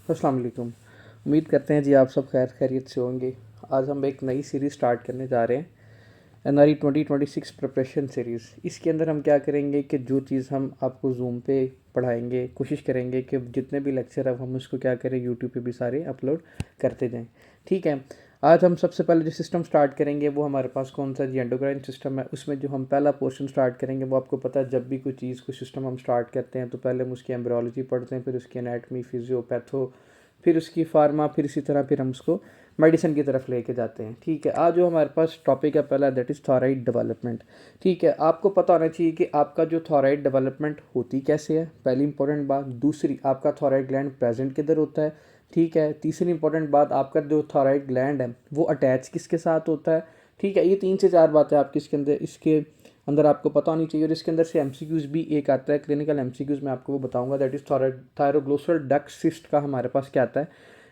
अस्सलाम वालेकुम। उम्मीद करते हैं जी आप सब खैर खैरियत से होंगे। आज हम एक नई सीरीज़ स्टार्ट करने जा रहे हैं, एनआरई 2026 प्रिपरेशन सीरीज़। इसके अंदर हम क्या करेंगे कि जो चीज़ हम आपको जूम पे पढ़ाएंगे, कोशिश करेंगे कि जितने भी लेक्चर अब हम उसको क्या करें, यूट्यूब पे भी सारे अपलोड करते जाएं। ठीक है। आज हम सबसे पहले जो सिस्टम स्टार्ट करेंगे वो हमारे पास कौन सा जी, एंडोक्राइन सिस्टम है। उसमें जो हम पहला पोर्शन स्टार्ट करेंगे वो आपको पता है, जब भी कोई चीज़ कोई सिस्टम हम स्टार्ट करते हैं तो पहले हम उसकी एम्ब्रियोलॉजी पढ़ते हैं, फिर उसकी एनाटमी, फिजियोपैथो, फिर उसकी फार्मा, फिर इसी तरह फिर हम उसको मेडिसिन की तरफ लेके जाते हैं। ठीक है। आज जो हमारे पास टॉपिक है पहला, दैट इज़ थायराइड डेवलपमेंट। ठीक है। आपको पता होना चाहिए कि आपका जो थायराइड डेवलपमेंट होती कैसे है, पहली इंपॉर्टेंट बात। दूसरी, आपका थायराइड ग्लैंड प्रेजेंट किधर होता है। ठीक है। तीसरी इंपॉर्टेंट बात, आपका जो थायराइड ग्लैंड है वो अटैच किसके साथ होता है। ठीक है। ये 3 से 4 बातें आपकी इसके अंदर आपको पता होनी चाहिए। और इसके अंदर से एमसीक्यूज़ भी एक आता है, क्लिनिकल एमसीक्यूज़ मैं आपको वो बताऊंगा, that is thyroglossal duct cyst का हमारे पास क्या आता है,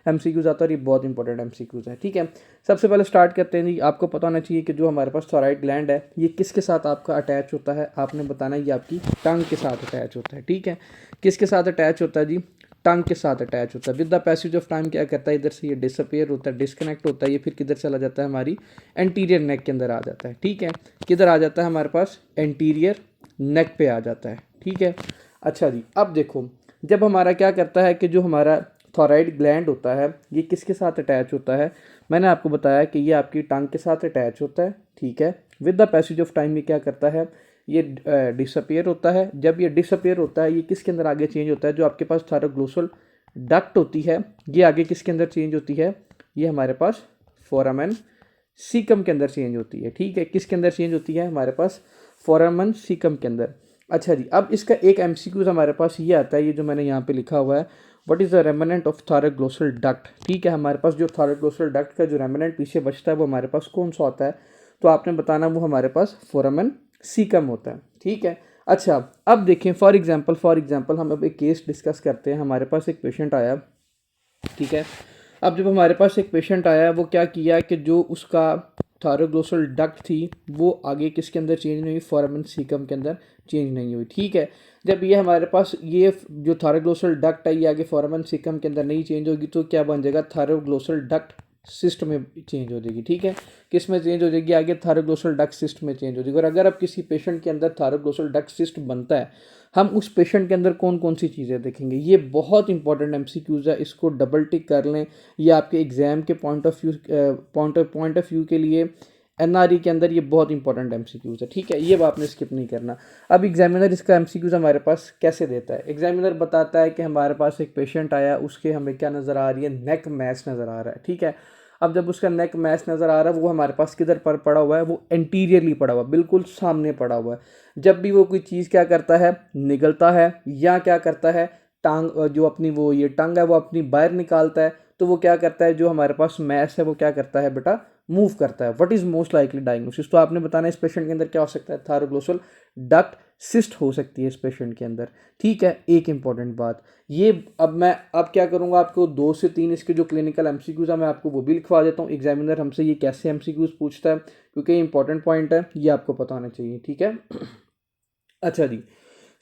एमसीक्यूज़ आता है। और ये बहुत इंपॉर्टेंट एमसीक्यूज़ है। ठीक है। सबसे पहले स्टार्ट करते हैं जी। आपको पता होना चाहिए कि जो हमारे पास थायराइड ग्लैंड है ये किसके साथ आपका अटैच होता है। आपने बताना है ये आपकी टंग के साथ अटैच होता है। ठीक है। किसके साथ अटैच होता है जी, टंग के साथ अटैच होता है। With the passage of time क्या करता है, इधर से ये डिसअपियर होता है, डिस्कनेक्ट होता है, ये फिर किधर चला जाता है, हमारी एंटीरियर नेक के अंदर आ जाता है। ठीक है। किधर आ जाता है, हमारे पास एंटीरियर नेक पे आ जाता है। ठीक है। अच्छा जी, अब देखो, जब हमारा क्या करता है कि जो हमारा थायराइड ग्लैंड होता है ये किसके साथ अटैच होता है, मैंने आपको बताया कि ये आपकी टंग के साथ अटैच होता है। ठीक है। With the passage of time ये क्या करता है, ये डिसअपियर होता है। जब ये डिसअपियर होता है ये किसके अंदर आगे चेंज होता है, जो आपके पास थायरोग्लोसल डक्ट होती है ये आगे किसके अंदर चेंज होती है, ये हमारे पास फोरामेन सीकम के अंदर चेंज होती है। ठीक है। किसके अंदर चेंज होती है, हमारे पास फोरामेन सीकम के अंदर। अच्छा जी, अब इसका एक एमसीक्यूज हमारे पास ये आता है, ये जो मैंने यहाँ पे लिखा हुआ है, what is the remnant of thyroglossal duct. ठीक है। हमारे पास जो थायरोग्लोसल डक्ट का जो रेमिनेंट पीछे बचता है वो हमारे पास कौन सा होता है, तो आपने बताना वो हमारे पास फोरामेन सीकम होता है। ठीक है। अच्छा, अब देखें, फॉर एग्जांपल हम अब एक केस डिस्कस करते हैं। हमारे पास एक पेशेंट आया। ठीक है। अब जब हमारे पास एक पेशेंट आया, वो क्या किया कि जो उसका थायरोग्लोसल डक्ट थी वो आगे किसके अंदर चेंज नहीं हुई, फोरामेन सीकम के अंदर चेंज नहीं हुई। ठीक है। जब ये हमारे पास ये जो थायरोग्लोसल डक्ट है ये आगे फोरामेन सीकम के अंदर नहीं चेंज होगी तो क्या बन जाएगा, थायरोग्लोसल डक्ट सिस्ट में चेंज हो जाएगी। ठीक है। किस में चेंज हो जाएगी, आगे थायरोग्लोसल डक्ट सिस्ट में चेंज हो जाएगी। और अगर अब किसी पेशेंट के अंदर थायरोग्लोसल डक्ट सिस्ट बनता है, हम उस पेशेंट के अंदर कौन कौन सी चीज़ें देखेंगे। ये बहुत इंपॉर्टेंट एमसीक्यूज़ है, इसको डबल टिक कर लें। ये आपके एग्जाम के पॉइंट ऑफ व्यू के लिए एनआरई के अंदर ये बहुत इंपॉर्टेंट एमसीक्यूज़ है। ठीक है। ये आपने स्किप नहीं करना। अब एग्जामिनर इसका एमसीक्यूज़ हमारे पास कैसे देता है, एग्जामिनर बताता है कि हमारे पास एक पेशेंट आया, उसके हमें क्या नज़र आ रही है, नेक मैच नज़र आ रहा है। ठीक है। अब जब उसका नेक मैच नज़र आ रहा है वो हमारे पास किधर पर पड़ा हुआ है, वो एंटीरियरली पड़ा हुआ है, बिल्कुल सामने पड़ा हुआ है। जब भी वो कोई चीज़ क्या करता है, निगलता है या क्या करता है, टांग जो अपनी वो ये टंग है वो अपनी बाहर निकालता है, तो वो क्या करता है, जो हमारे पास मैस है वो क्या करता है बेटा, मूव करता है। What is most likely diagnosis, तो आपने बताना है इस पेशेंट के अंदर क्या हो सकता है, थायरोग्लोसल डक्ट सिस्ट हो सकती है इस पेशेंट के अंदर। ठीक है। एक इंपॉर्टेंट बात ये, अब क्या करूंगा, आपको 2 से 3 इसके जो क्लिनिकल एमसीक्यूज है मैं आपको वो भी लिखवा देता हूँ। एग्जामिनर हमसे ये कैसे एमसीक्यूज पूछता है, क्योंकि इंपॉर्टेंट पॉइंट है, ये आपको पता होना चाहिए। ठीक है। अच्छा जी,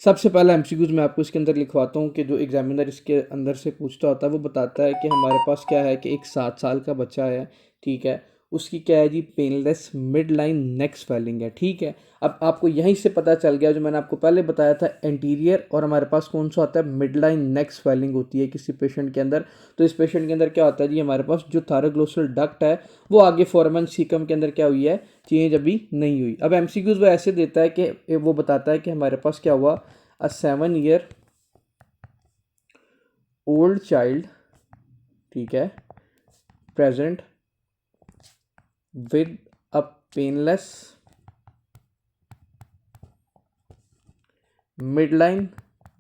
सबसे पहला एमसीक्यूज मैं आपको इसके अंदर लिखवाता हूँ कि जो एग्जामिनर इसके अंदर से पूछता होता है वो बताता है कि हमारे पास क्या है कि एक 7 साल का बच्चा है। ठीक है। उसकी क्या है जी, painless midline neck swelling है। ठीक है। अब आपको यहीं से पता चल गया, जो मैंने आपको पहले बताया था, एंटीरियर और हमारे पास कौन सा आता है, मिड लाइन नेक स्वेलिंग होती है किसी पेशेंट के अंदर। तो इस पेशेंट के अंदर क्या होता है जी, हमारे पास जो थायरोग्लोसल डक्ट है वो आगे फोरामेन सीकम के अंदर क्या हुई है, चेंज अभी नहीं हुई। अब एमसीक्यूज वो ऐसे देता है कि वो बताता है कि हमारे पास क्या हुआ, a 7 year old child, ठीक है, present with a painless midline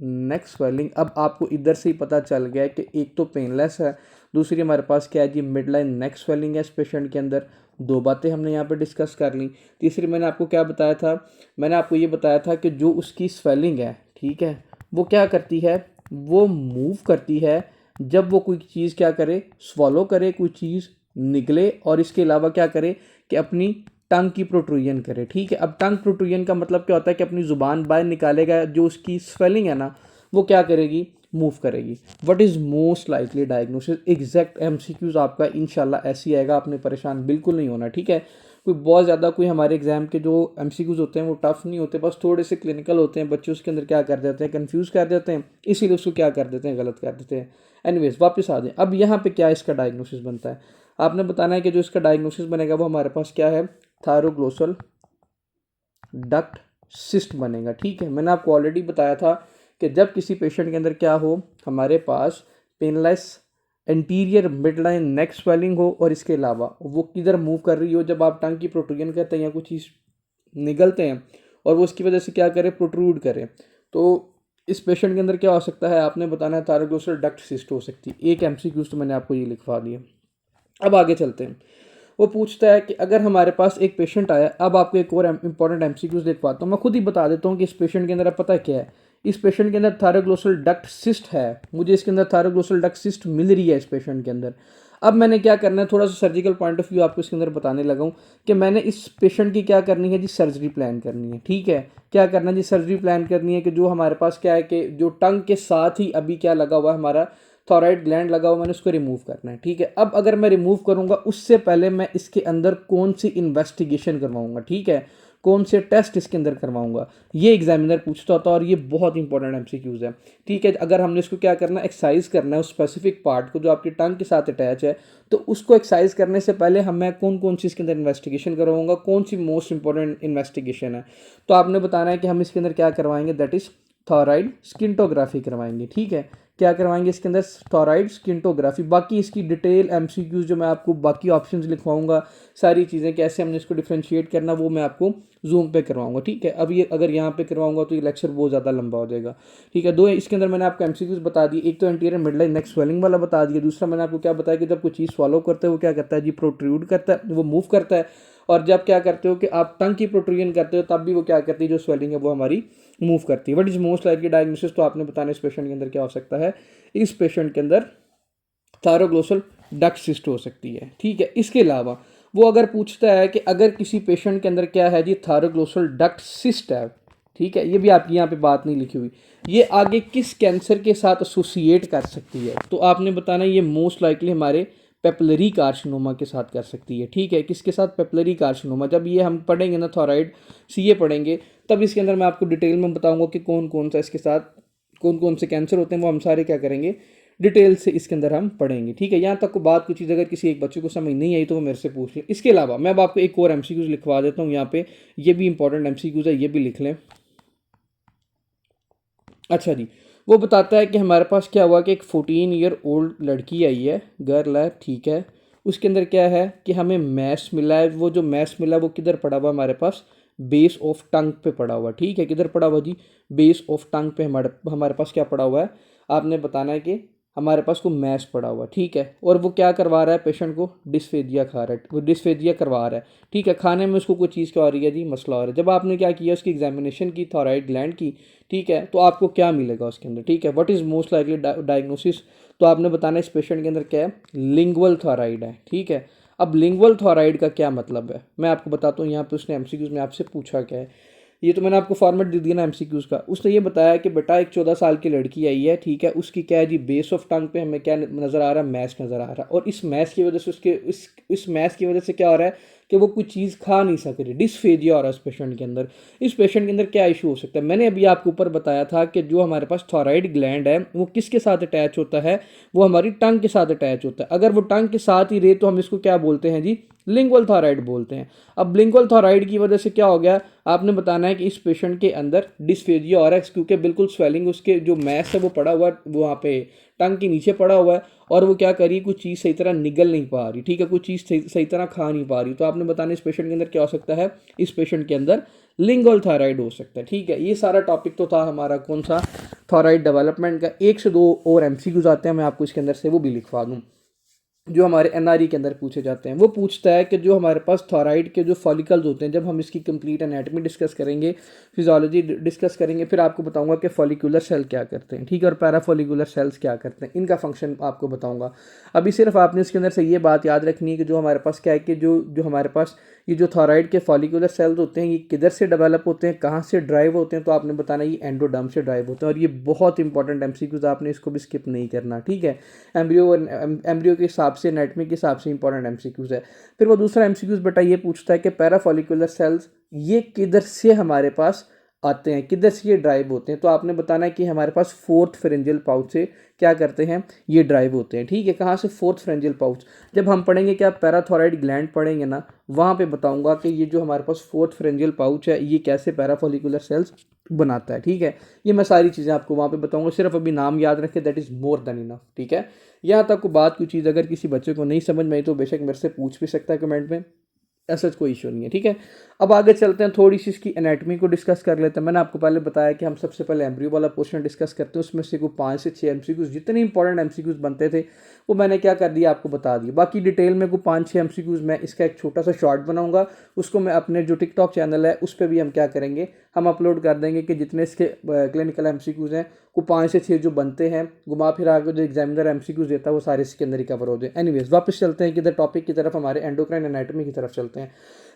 neck swelling. अब आपको इधर से ही पता चल गया है कि एक तो पेनलेस है, दूसरी हमारे पास क्या है जी, मिड लाइन नेक स्वेलिंग है इस पेशेंट के अंदर। 2 बातें हमने यहाँ पे डिस्कस कर ली। तीसरी मैंने आपको क्या बताया था, मैंने आपको ये बताया था कि जो उसकी स्वेलिंग है, ठीक है, वो क्या करती है, वो मूव करती है जब वो कोई चीज़ क्या करे, स्वॉलो करे, कोई चीज़ निकले, और इसके अलावा क्या करे कि अपनी टंग की प्रोट्रूजन करे। ठीक है। अब टंग प्रोट्रूजन का मतलब क्या होता है कि अपनी ज़ुबान बाहर निकालेगा, जो उसकी स्वेलिंग है ना वो क्या करेगी, मूव करेगी। What is most likely diagnosis, exact MCQs आपका इंशाल्लाह ऐसे ही आएगा, आपने परेशान बिल्कुल नहीं होना, ठीक है। कोई बहुत ज़्यादा कोई हमारे एग्जाम के जो एमसीक्यूज होते हैं वो टफ नहीं होते, बस थोड़े से क्लिनिकल होते हैं, बच्चे उसके अंदर क्या कर देते हैं, कंफ्यूज कर देते हैं, इसीलिए उसको क्या कर देते हैं, गलत कर देते हैं। एनीवेज वापस आ जाए, अब यहाँ पे क्या इसका डायग्नोसिस बनता है, आपने बताना है कि जो इसका डायग्नोसिस बनेगा वो हमारे पास क्या है, थायरोग्लोसल डक्ट सिस्ट बनेगा, ठीक है। मैंने आपको ऑलरेडी बताया था कि जब किसी पेशेंट के अंदर क्या हो, हमारे पास पेनलेस एंटीरियर मिडलाइन नेक स्वेलिंग हो और इसके अलावा वो किधर मूव कर रही हो, जब आप टंग की प्रोट्रूजन करते हैं या कुछ चीज़ निगलते हैं और वो उसकी वजह से क्या करे, प्रोट्रूड करे, तो इस पेशेंट के अंदर क्या हो सकता है, आपने बताना है थायरोग्लोसल डक्ट सिस्ट हो सकती है। एक एमसीक्यूज तो मैंने आपको ये लिखवा दिया। अब आगे चलते हैं, वो पूछता है कि अगर हमारे पास एक पेशेंट आया, अब आपको एक और इंपॉर्टेंट एमसीक्यूज लिखवाता हूँ, मैं खुद ही बता देता हूँ कि इस पेशेंट के अंदर अब पता है क्या है, इस पेशेंट के अंदर थायरोग्लोसल डक्ट सिस्ट है, मुझे इसके अंदर थायरोग्लोसल डक्ट सिस्ट मिल रही है इस पेशेंट के अंदर। अब मैंने क्या करना है, थोड़ा सा सर्जिकल पॉइंट ऑफ व्यू आपको इसके अंदर बताने लगा हूँ कि मैंने इस पेशेंट की क्या करनी है जी, सर्जरी प्लान करनी है, ठीक है। क्या करना है जी, सर्जरी प्लान करनी है कि जो हमारे पास क्या है कि जो टंग के साथ ही अभी क्या लगा हुआ है, हमारा थॉराइड ग्लैंड लगा हुआ, मैंने उसको रिमूव करना है, ठीक है। अब अगर मैं रिमूव करूंगा, उससे पहले मैं इसके अंदर कौन सी इन्वेस्टिगेशन करवाऊंगा, ठीक है, कौन से टेस्ट इसके अंदर करवाऊंगा, ये एग्जामिनर पूछता होता है और ये बहुत इंपॉर्टेंट एमसीक्यूज है, ठीक है। अगर हमने इसको क्या करना है, एक्सरसाइज करना है उस स्पेसिफिक पार्ट को जो आपकी टंग के साथ अटैच है, तो उसको एक्सरसाइज करने से पहले मैं कौन कौन सी इसके अंदर इन्वेस्टिगेशन करवाऊंगा, कौन सी मोस्ट इंपॉर्टेंट इन्वेस्टिगेशन है, तो आपने बताना है कि हम इसके अंदर क्या करवाएंगे, दैट इज थॉराइड स्किंटोग्राफी करवाएंगे, ठीक है। क्या करवाएंगे इसके अंदर, थॉराइड स्किंटोग्राफी। बाकी इसकी डिटेल एमसीक्यूज जो मैं आपको बाकी ऑप्शंस लिखवाऊंगा, सारी चीज़ें कैसे हमने इसको डिफ्रेंशिएट करना, वो मैं आपको जूम पे करवाऊंगा, ठीक है। अब ये अगर यहाँ पे करवाऊंगा तो ये लेक्चर बहुत ज़्यादा लंबा हो जाएगा, ठीक है। दो इसके अंदर मैंने आपको एमसीक्यूज बता दिए, एक तो एंटीरियर मिडलाइन नेक स्वेलिंग वाला बता दिया, दूसरा मैंने आपको क्या बताया कि जब कोई चीज़ फॉलो करता है वो क्या करता है जी, प्रोट्रूड करता है, वो मूव करता है, और जब क्या करते हो कि आप टंग की प्रोट्रूजन करते हो तब भी वो क्या करती है, जो स्वेलिंग है वो हमारी मूव करती है। What is most likely diagnosis, तो आपने बताना इस पेशेंट के अंदर क्या हो सकता है, इस पेशेंट के अंदर थायरोग्लोसल डक्ट सिस्ट हो सकती है, ठीक है। इसके अलावा वो अगर पूछता है कि अगर किसी पेशेंट के अंदर क्या है जी, थायरोग्लोसल डक्ट सिस्ट है, ठीक है, ये भी आपकी यहाँ पे बात नहीं लिखी हुई, ये आगे किस कैंसर के साथ एसोसिएट कर सकती है, तो आपने बताना ये मोस्ट लाइकली हमारे पेपलरी कार्सिनोमा के साथ कर सकती है, ठीक है। किसके साथ, पेपलरी कार्सिनोमा। जब ये हम पढ़ेंगे ना थॉराइड सीए पढ़ेंगे, तब इसके अंदर मैं आपको डिटेल में बताऊंगा कि कौन कौन सा इसके साथ कौन कौन से कैंसर होते हैं, वो हम सारे क्या करेंगे, डिटेल से इसके अंदर हम पढ़ेंगे, ठीक है। यहाँ तक को बात कुछ चीज़ अगर किसी एक बच्चे को समझ नहीं आई तो वो मेरे से पूछ लें। इसके अलावा मैं अब आपको एक और एमसीक्यूज लिखवा देता हूँ यहाँ पे, ये भी इंपॉर्टेंट एमसीक्यूज है, ये भी लिख लें। अच्छा जी, वो बताता है कि हमारे पास क्या हुआ कि एक 14 ईयर ओल्ड लड़की आई है, गर्ल है, ठीक है। उसके अंदर क्या है कि हमें मैस मिला है, वो जो मैस मिला वो किधर पड़ा हुआ हमारे पास, बेस ऑफ टंग पे पड़ा हुआ, ठीक है। किधर पड़ा हुआ जी, बेस ऑफ टंग पे हमारे हमारे पास क्या पड़ा हुआ है, आपने बताना है कि हमारे पास को मैस पड़ा हुआ, ठीक है। और वो क्या करवा रहा है, पेशेंट को डिस्फेजिया खा रहा है, वो डिस्फेजिया करवा रहा है, ठीक है। खाने में उसको कोई चीज़ क्या हो रही है जी, मसला हो रहा है। जब आपने क्या किया, उसकी एग्जामिनेशन की थॉराइड ग्लैंड की, ठीक है, तो आपको क्या मिलेगा उसके अंदर, ठीक है। What is most likely diagnosis, तो आपने बताना इस पेशेंट के अंदर क्या है, लिंगुअल थॉराइड है, ठीक है। अब लिंगुअल थॉराइड का क्या मतलब है, मैं आपको बताता हूँ। यहाँ पे उसने एमसीक्यूज में आपसे पूछा क्या है, ये तो मैंने आपको फॉर्मेट दे दिया ना एमसीक्यूज का। उसने ये बताया कि बेटा एक 14 साल की लड़की आई है, ठीक है, उसकी क्या है जी, बेस ऑफ टंग पे हमें क्या नज़र आ रहा है, मैस नज़र आ रहा है, और इस मैस की वजह से उसके इस मैस की वजह से क्या हो रहा है कि वो कुछ चीज़ खा नहीं सक रही, डिस्फेजिया हो रहा है इस पेशेंट के अंदर। इस पेशेंट के अंदर क्या इशू हो सकता है, मैंने अभी आपको ऊपर बताया था कि जो हमारे पास थॉराइड ग्लैंड है वो किसके साथ अटैच होता है, वो हमारी टंग के साथ अटैच होता है। अगर वो टंग के साथ ही रहे तो हम इसको क्या बोलते हैं जी, लिंगुअल थॉराइड बोलते हैं। अब लिंगुअल थॉराइड की वजह से क्या हो गया, आपने बताना है कि इस पेशेंट के अंदर डिस्फेजिया और एक्स, क्योंकि बिल्कुल स्वेलिंग उसके जो मैस है वो पड़ा हुआ है वहाँ पे टंग के नीचे पड़ा हुआ है, और वो क्या करी, कुछ चीज़ सही तरह निगल नहीं पा रही, ठीक है, कुछ चीज़ सही तरह खा नहीं पा रही। तो आपने बताना इस पेशेंट के अंदर क्या हो सकता है, इस पेशेंट के अंदर लिंगुअल थायराइड हो सकता है, ठीक है। ये सारा टॉपिक तो था हमारा कौन सा, थायराइड डेवलपमेंट का। एक से दो और एमसीक्यूज आते हैं, मैं आपको इसके अंदर से वो भी लिखवा दूँ, जो हमारे एनआरई के अंदर पूछे जाते हैं। वो पूछता है कि जो हमारे पास थॉराइड के जो फॉलिकल्स होते हैं, जब हम इसकी कंप्लीट एनाटॉमी डिस्कस करेंगे, फिजियोलॉजी डिस्कस करेंगे, फिर आपको बताऊंगा कि फॉलिकुलर सेल क्या करते हैं, ठीक है, और पैराफॉलिकुलर सेल्स क्या करते हैं, इनका फंक्शन आपको बताऊंगा। अभी सिर्फ आपने इसके अंदर से ये बात याद रखनी है कि जो हमारे पास क्या है कि जो जो हमारे पास ये जो थायराइड के फॉलिकुलर सेल्स होते हैं ये किधर से डेवलप होते हैं, कहाँ से ड्राइव होते हैं, तो आपने बताना ये एंडोडर्म से ड्राइव होते हैं। और ये बहुत इंपॉर्टेंट एमसीक्यूज, आपने इसको भी स्किप नहीं करना, ठीक है। एम्ब्रियो के हिसाब से, एनाटॉमी के हिसाब से इंपॉर्टेंट एमसीक्यूज है। फिर वो दूसरा एमसीक्यूज बेटा ये पूछता है कि पैराफॉलिकुलर सेल्स ये किधर से हमारे पास आते हैं, किधर से ये ड्राइव होते हैं, तो आपने बताना है कि हमारे पास फोर्थ फेरेंजियल पाउच से क्या करते हैं, ये ड्राइव होते हैं, ठीक है। कहाँ से? Fourth pharyngeal pouch. जब हम पढ़ेंगे क्या पैराथायराइड ग्लैंड पढ़ेंगे ना, वहाँ पे बताऊंगा कि ये जो हमारे पास फोर्थ फेरेंजियल पाउच है ये कैसे पैराफॉलिकुलर सेल्स बनाता है, ठीक है। ये मैं सारी चीज़ें आपको वहाँ पे बताऊंगा, सिर्फ अभी नाम याद रखें, that is more than enough, ठीक है। यहाँ तक को बात कोई चीज़ अगर किसी बच्चे को नहीं समझ में आई तो बेशक मेरे से पूछ भी सकता है कमेंट में, ऐसा कोई इशू नहीं है, ठीक है। अब आगे चलते हैं, थोड़ी सी इसकी एनाटॉमी को डिस्कस कर लेते हैं। मैंने आपको पहले बताया कि हम सबसे पहले एम्ब्रियो वाला पोर्शन डिस्कस करते हैं, उसमें से कोई 5 से 6 एमसीक्यूज जितने इंपॉर्टेंट एमसीक्यूज बनते थे वो मैंने क्या कर दिया, आपको बता दिया। बाकी डिटेल में कोई 5-6 एमसीक्यूज मैं इसका एक छोटा सा शॉर्ट बनाऊंगा, उसको मैं अपने जो टिकटॉक चैनल है उस पर भी हम क्या करेंगे, हम अपलोड कर देंगे कि जितने इसके क्लिनिकल एमसीक्यूज हैं को 5 से 6 जो बनते हैं, घुमा फिरा के जो एग्जामिनर एमसीक्यूज देता है वो सारे इसके अंदर रिकवर हो जाए। एनीवेज वापस चलते हैं किधर, टॉपिक की तरफ, हमारे एंडोक्राइन एनाटॉमी की तरफ चलते हैं।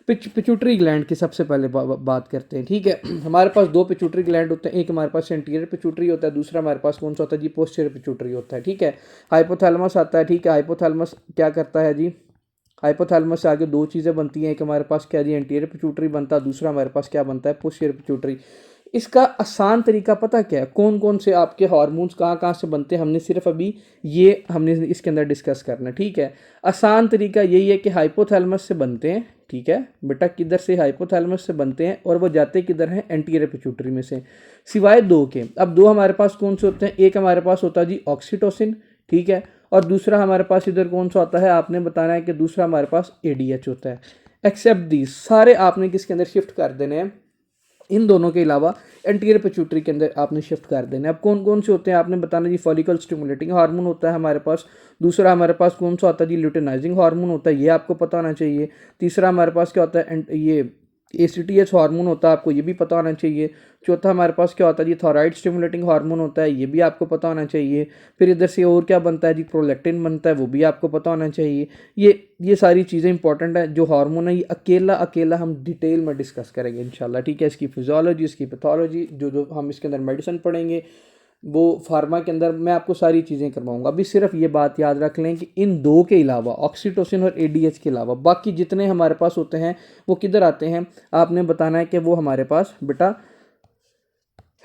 पिट्यूटरी ग्लैंड की सबसे पहले बात करते हैं, ठीक है। हमारे पास 2 पिट्यूटरी ग्लैंड होते हैं, एक हमारे पास एंटीरियर पिट्यूटरी होता है, दूसरा हमारे पास कौन सा होता है जी, पोस्टीरियर पिट्यूटरी होता है, ठीक है। हाइपोथैलेमस आता है, ठीक है। हाइपोथैलेमस क्या करता है जी, हाइपोथैलेमस से आगे 2 चीज़ें बनती हैं, एक हमारे पास क्या जी एंटीरियर पिट्यूटरी बनता है, दूसरा हमारे पास क्या बनता है, पोस्टीरियर पिट्यूटरी। इसका आसान तरीका पता क्या है, कौन कौन से आपके हार्मोन्स कहाँ कहाँ से बनते हैं, हमने सिर्फ अभी ये हमने इसके अंदर डिस्कस करना है, ठीक है। आसान तरीका यही है कि हाइपोथैलेमस से बनते हैं, ठीक है बेटा। किधर से? हाइपोथैलेमस से बनते हैं, और वो जाते किधर हैं, एंटीरियर पिट्यूटरी में से, सिवाय 2 के। अब 2 हमारे पास कौन से होते हैं, एक हमारे पास होता है जी ऑक्सीटोसिन, ठीक है, और दूसरा हमारे पास इधर कौन सा होता है, आपने बताना है कि दूसरा हमारे पास एडीएच होता है। एक्सेप्ट दी सारे आपने किसके अंदर शिफ्ट कर देने हैं, इन दोनों के अलावा एंटीरियर पिट्यूटरी के अंदर आपने शिफ्ट कर देना है। अब कौन कौन से होते हैं आपने बताना जी, फॉलिकल स्टिमुलेटिंग हार्मोन होता है हमारे पास, दूसरा हमारे पास कौन सा होता है जी, ल्यूटेनाइजिंग हार्मोन होता है, ये आपको पता होना चाहिए। तीसरा हमारे पास क्या होता है, ये ACTH हार्मोन होता है, आपको ये भी पता होना चाहिए। चौथा हमारे पास क्या होता है जी, थायराइड स्टिमुलेटिंग हार्मोन होता है, ये भी आपको पता होना चाहिए। फिर इधर से और क्या बनता है जी, प्रोलैक्टिन बनता है, वो भी आपको पता होना चाहिए। ये सारी चीज़ें इंपॉर्टेंट है। जो हार्मोन है ये अकेला अकेला हम डिटेल में डिस्कस करेंगे इंशाल्लाह, ठीक है। इसकी फिजियोलॉजी, इसकी पैथोलॉजी, जो हम इसके अंदर मेडिसिन पढ़ेंगे, वो फार्मा के अंदर मैं आपको सारी चीज़ें करवाऊंगा। अभी सिर्फ ये बात याद रख लें कि इन 2 के अलावा, ऑक्सीटोसिन और ADH के अलावा बाकी जितने हमारे पास होते हैं वो किधर आते हैं, आपने बताना है कि वो हमारे पास बेटा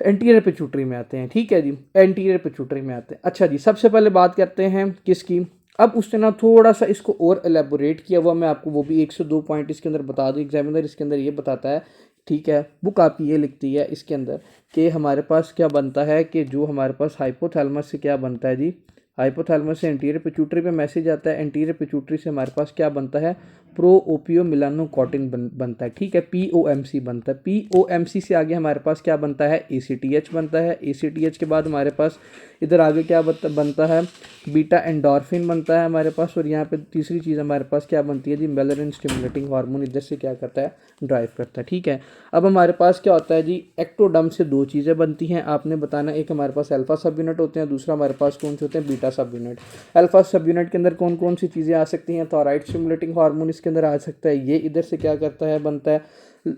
एंटीरियर पिट्यूटरी में आते हैं, ठीक है जी, एंटीरियर पिट्यूटरी में आते हैं। अच्छा जी, सबसे पहले बात करते हैं किसकी। अब उसने ना थोड़ा सा इसको और एलेबोरेट किया हुआ, मैं आपको वो भी 1 से 2 पॉइंट इसके अंदर बता दूँ। एग्जामिनर इसके अंदर ये बताता है, ठीक है, बुक आपकी ये लिखती है इसके अंदर कि हमारे पास क्या बनता है, कि जो हमारे पास हाइपोथैलेमस से क्या बनता है जी, हाइपोथैलेमस से एंटीरियर पिट्यूटरी पे मैसेज आता है, एंटीरियर पिट्यूटरी से हमारे पास क्या बनता है, प्रो ओपियो मिलानोकॉटिन बनता है, ठीक है, POMC बनता है। POMC से आगे हमारे पास क्या बनता है, ACTH बनता है। ACTH के बाद हमारे पास इधर आगे क्या बनता है, बीटा एंडोर्फिन बनता है हमारे पास। और यहाँ पे तीसरी चीज़ हमारे पास क्या बनती है जी, मेलनिन स्टिमुलेटिंग हार्मोन इधर से क्या करता है, ड्राइव करता है, ठीक है। अब हमारे पास क्या होता है जी, एक्टोडर्म से 2 चीज़ें बनती हैं, आपने बताना, एक हमारे पास अल्फा सब यूनिट होते हैं, दूसरा हमारे पास कौन से होते हैं, बीटा सब यूनिट। अल्फा सब यूनिट के अंदर कौन कौन सी चीज़ें आ सकती हैं, थायराइड स्टिमुलेटिंग हार्मोन इसके अंदर आ सकता है, ये इधर से क्या करता है, बनता है,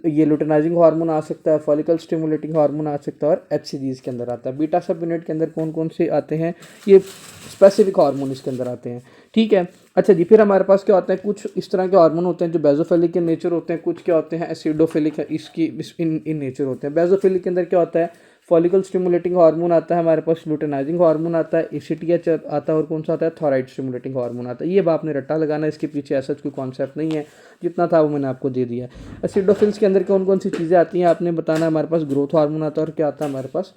ये लुटेनाइजिंग हार्मोन आ सकता है, फॉलिकल स्टिमुलेटिंग हार्मोन आ सकता है, और HCG के अंदर आता है। बीटा सब यूनिट के अंदर कौन कौन से आते हैं, ये स्पेसिफिक हार्मोन इसके अंदर आते हैं, ठीक है। अच्छा जी, फिर हमारे पास क्या होता है, कुछ इस तरह के हार्मोन होते हैं जो बेजोफिलिक के नेचर होते हैं, कुछ क्या होते हैं एसिडोफिलिक इन नेचर होते हैं। बेजोफिलिक के अंदर क्या होता है, फॉलिकल स्टिमुलेटिंग हार्मोन आता है हमारे पास, लुटेनाइजिंग हार्मोन आता है, ACTH आता है, और कौन सा आता है, थायराइड स्टिमुलेटिंग हार्मोन आता है। ये बात आपने रट्टा लगाना, इसके पीछे ऐसा कोई कॉन्सेप्ट नहीं है, जितना था वो मैंने आपको दे दिया। एसिडोफिल्स के अंदर कौन कौन सी चीज़ें आती हैं, आपने बताना, हमारे पास ग्रोथ हार्मोन आता है, और क्या आता है हमारे पास,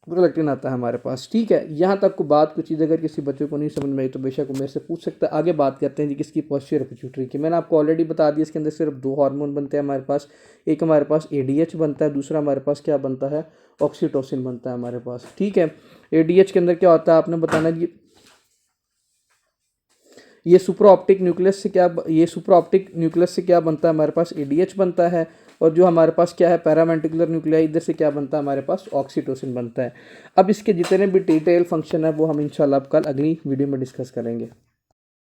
प्रोलैक्टिन आता है हमारे पास, ठीक है। यहाँ तक को बात कुछ चीज़ अगर किसी बच्चे को नहीं समझ में आई तो बेशक वो मेरे से पूछ सकता है। आगे बात करते हैं जी किसकी, पोस्टीरियर पिट्यूटरी की। मैंने आपको ऑलरेडी बता दिया, इसके अंदर सिर्फ 2 हार्मोन बनते हैं हमारे पास, एक हमारे पास ADH बनता है, दूसरा हमारे पास क्या बनता है, ऑक्सीटोसिन बनता है हमारे पास, ठीक है। ADH के अंदर क्या होता है, आपने बताना जी, ये सुपर ऑप्टिक न्यूक्लियस से क्या बनता है हमारे पास, ADH बनता है। और जो हमारे पास क्या है, पैरावेंट्रिकुलर न्यूक्लियाई, इधर से क्या बनता है हमारे पास, ऑक्सीटोसिन बनता है। अब इसके जितने भी डिटेल फंक्शन है वो हम इंशाल्लाह कल अगली वीडियो में डिस्कस करेंगे।